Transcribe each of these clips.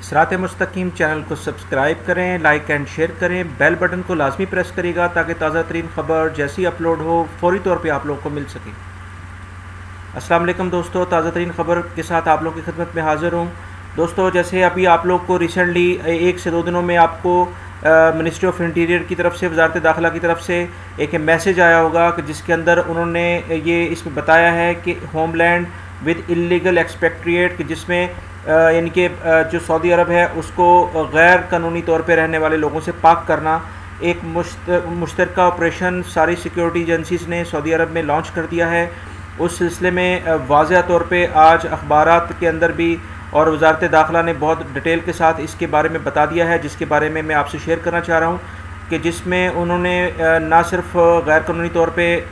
सिरात मुस्तकीम चैनल को सब्सक्राइब करें, लाइक एंड शेयर करें, बेल बटन को लाजमी प्रेस करिएगा ताकि ताज़ा तरीन ख़बर जैसी अपलोड हो फौरी तौर पे आप लोगों को मिल सके। अस्सलाम वालेकुम दोस्तों, ताज़ा तरीन ख़बर के साथ आप लोगों की खिदमत में हाज़िर हूँ। दोस्तों, जैसे अभी आप लोग को रिसेंटली 1 से 2 दिनों में आपको मिनिस्ट्री ऑफ इंटीरियर की तरफ से, वजारत दाखिला की तरफ से एक मैसेज आया होगा कि जिसके अंदर उन्होंने ये इसमें बताया है कि होमलैंड विद इल्लीगल एक्सपेक्ट्रिएट, कि जिसमें यानी कि जो सऊदी अरब है उसको गैर कानूनी तौर पे रहने वाले लोगों से पाक करना, एक मुश्तरका ऑपरेशन सारी सिक्योरिटी एजेंसीज़ ने सऊदी अरब में लॉन्च कर दिया है। उस सिलसिले में वाज़ह तौर पे आज अखबारात के अंदर भी और वजारत दाखिला ने बहुत डिटेल के साथ इसके बारे में बता दिया है, जिसके बारे में मैं आपसे शेयर करना चाह रहा हूँ कि जिसमें उन्होंने ना सिर्फ गैर कानूनी तौर पे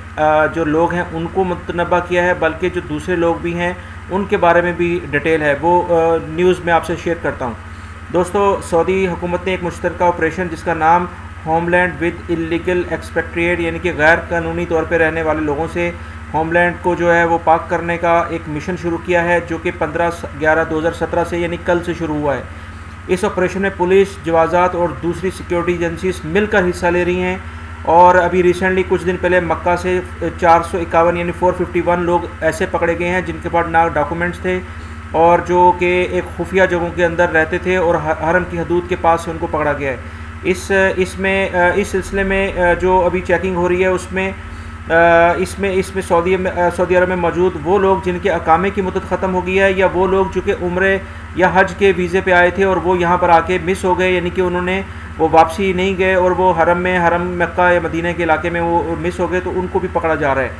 जो लोग हैं उनको मुतनबा किया है, बल्कि जो दूसरे लोग भी हैं उनके बारे में भी डिटेल है, वो न्यूज़ में आपसे शेयर करता हूँ। दोस्तों, सऊदी हुकूमत ने एक मुश्तरका ऑपरेशन जिसका नाम होमलैंड विद इल्लीगल एक्सपेक्ट्रिएट, यानी कि गैर कानूनी तौर पे रहने वाले लोगों से होमलैंड को जो है वो पाक करने का एक मिशन शुरू किया है, जो कि 15/11/2017 से यानी कल से शुरू हुआ है। इस ऑपरेशन में पुलिस, जवाजात और दूसरी सिक्योरिटी एजेंसीज मिलकर हिस्सा ले रही हैं। और अभी रिसेंटली कुछ दिन पहले मक्का से 451 यानी 451 लोग ऐसे पकड़े गए हैं जिनके पास ना डॉक्यूमेंट्स थे और जो कि एक खुफिया जगहों के अंदर रहते थे और हरम की हदूद के पास से उनको पकड़ा गया है। इस सिलसिले में जो अभी चेकिंग हो रही है उसमें इसमें सऊदी अरब में मौजूद वो लोग जिनके अकामे की मुद्दत ख़त्म हो गई है, या वो लोग जो कि उम्रे या हज के वीज़े पे आए थे और वो यहाँ पर आके मिस हो गए, यानी कि उन्होंने वो वापसी नहीं गए और वो हरम मक्का या मदीना के इलाके में वो मिस हो गए, तो उनको भी पकड़ा जा रहा है।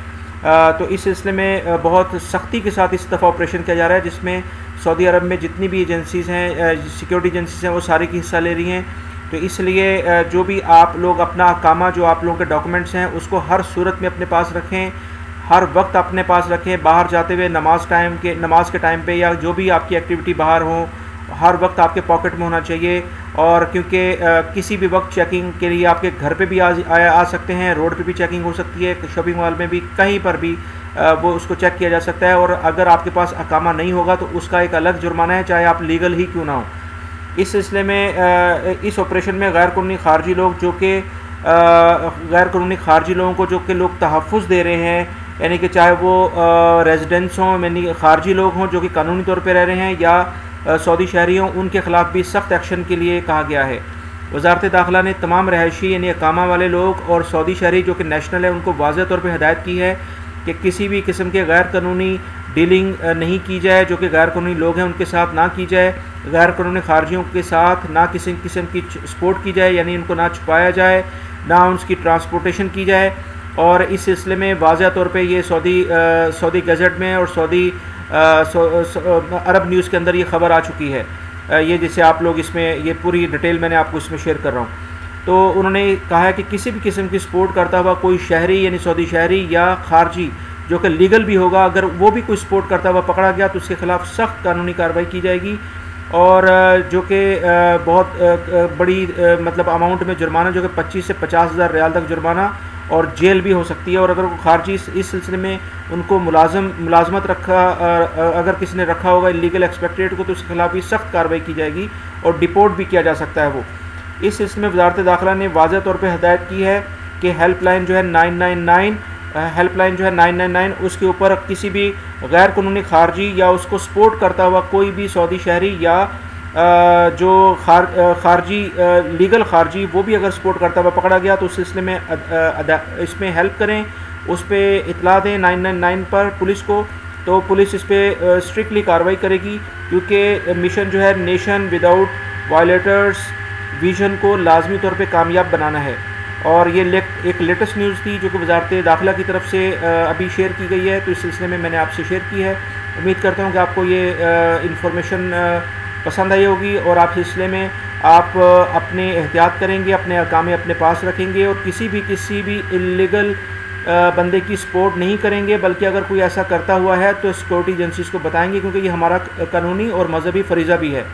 तो इस सिलसिले में बहुत सख्ती के साथ इस दफ़ा ऑपरेशन किया जा रहा है, जिसमें सऊदी अरब में जितनी भी एजेंसीज़ हैं, सिक्योरिटी एजेंसीज़ हैं, वो सारी की हिस्सा ले रही हैं। तो इसलिए जो भी आप लोग अपना अकामा, जो आप लोगों के डॉक्यूमेंट्स हैं, उसको हर सूरत में अपने पास रखें, हर वक्त अपने पास रखें। बाहर जाते हुए नमाज के टाइम पे या जो भी आपकी एक्टिविटी बाहर हो, हर वक्त आपके पॉकेट में होना चाहिए। और क्योंकि किसी भी वक्त चेकिंग के लिए आपके घर पे भी आ सकते हैं, रोड पे भी चेकिंग हो सकती है, शॉपिंग मॉल में भी, कहीं पर भी वो उसको चेक किया जा सकता है। और अगर आपके पास अकामा नहीं होगा तो उसका एक अलग जुर्माना है, चाहे आप लीगल ही क्यों ना हो। इस सिलसिले में इस ऑपरेशन में गैर कानूनी खारजी लोग जो कि गैर कानूनी खारजी लोगों को जो कि लोग तहफ़्फ़ुज़ दे रहे हैं, यानी कि चाहे वो रेजिडेंट्स हों, यानी खारजी लोग हों जो कि कानूनी तौर पे रह रहे हैं, या सऊदी शहरी हों, उनके ख़िलाफ़ भी सख्त एक्शन के लिए कहा गया है। वजारत दाखिला ने तमाम रहायशी यानी अकामा वाले लोग और सऊदी शहरी जो कि नेशनल है उनको वाज़ह तौर पर हिदायत की है कि किसी भी किस्म के गैर कानूनी डीलिंग नहीं की जाए, जो कि गैर कानूनी लोग हैं उनके साथ ना की जाए, गैर कानूनी खारजियों के साथ ना किसी किस्म की सपोर्ट की जाए, यानी इनको ना छुपाया जाए, ना उनकी ट्रांसपोर्टेशन की जाए। और इस सिलसिले में वाज़ह तौर पे ये सऊदी गज़ट में और सऊदी अरब न्यूज़ के अंदर ये ख़बर आ चुकी है। ये जैसे आप लोग इसमें ये पूरी डिटेल मैंने आपको इसमें शेयर कर रहा हूँ। तो उन्होंने कहा है कि किसी भी किस्म की सपोर्ट करता हुआ कोई शहरी यानी सऊदी शहरी या खारजी जो कि लीगल भी होगा, अगर वो भी कोई सपोर्ट करता हुआ पकड़ा गया तो उसके ख़िलाफ़ सख्त कानूनी कार्रवाई की जाएगी। और जो कि बहुत बड़ी मतलब अमाउंट में जुर्माना, जो कि 25 से 50,000 रियाल तक जुर्माना और जेल भी हो सकती है। और अगर वो खारजी इस सिलसिले में उनको मुलाजमत अगर किसी ने रखा होगा इलीगल एक्सपेक्ट्रेट को, तो उसके खिलाफ भी सख्त कार्रवाई की जाएगी और डिपोर्ट भी किया जा सकता है वो। इस सिलसिले में वजारत दाखिला ने वाज़ह तौर पर हिदायत की है कि हेल्पलाइन जो है 999 उसके ऊपर किसी भी गैर कानूनी खारजी या उसको सपोर्ट करता हुआ कोई भी सऊदी शहरी या जो खारजी लीगल खारजी वो भी अगर सपोर्ट करता हुआ पकड़ा गया तो उस सिलसिले में इसमें हेल्प करें, उस पर इतला दें 999 पर पुलिस को। तो पुलिस इस पर स्ट्रिक्टली कार्रवाई करेगी, क्योंकि मिशन जो है नेशन विदाउट वायलेटर्स विजन को लाजमी तौर पे कामयाब बनाना है। और ये एक लेटेस्ट न्यूज़ थी जो कि वजारत दाखिला की तरफ से अभी शेयर की गई है, तो इस सिलसिले में मैंने आपसे शेयर की है। उम्मीद करता हूँ कि आपको ये इंफॉर्मेशन पसंद आई होगी और आप सिलसिले में आप अपने एहतियात करेंगे, अपने अकामे अपने पास रखेंगे और किसी भी इल्लीगल बंदे की सपोर्ट नहीं करेंगे, बल्कि अगर कोई ऐसा करता हुआ है तो सिक्योरिटी एजेंसीज़ को बताएंगे, क्योंकि ये हमारा कानूनी और मजहबी फ़रीज़ा भी है।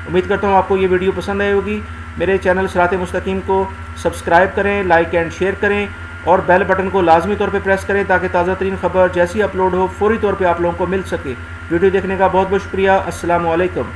उम्मीद करता हूँ आपको ये वीडियो पसंद आई होगी। मेरे चैनल सिरात मुस्तकीम को सब्सक्राइब करें, लाइक एंड शेयर करें और बेल बटन को लाजमी तौर पे प्रेस करें ताकि ताज़ा तरीन ख़बर जैसी अपलोड हो फौरी तौर पे आप लोगों को मिल सके। वीडियो देखने का बहुत बहुत शुक्रिया। अस्सलामु अलैकुम।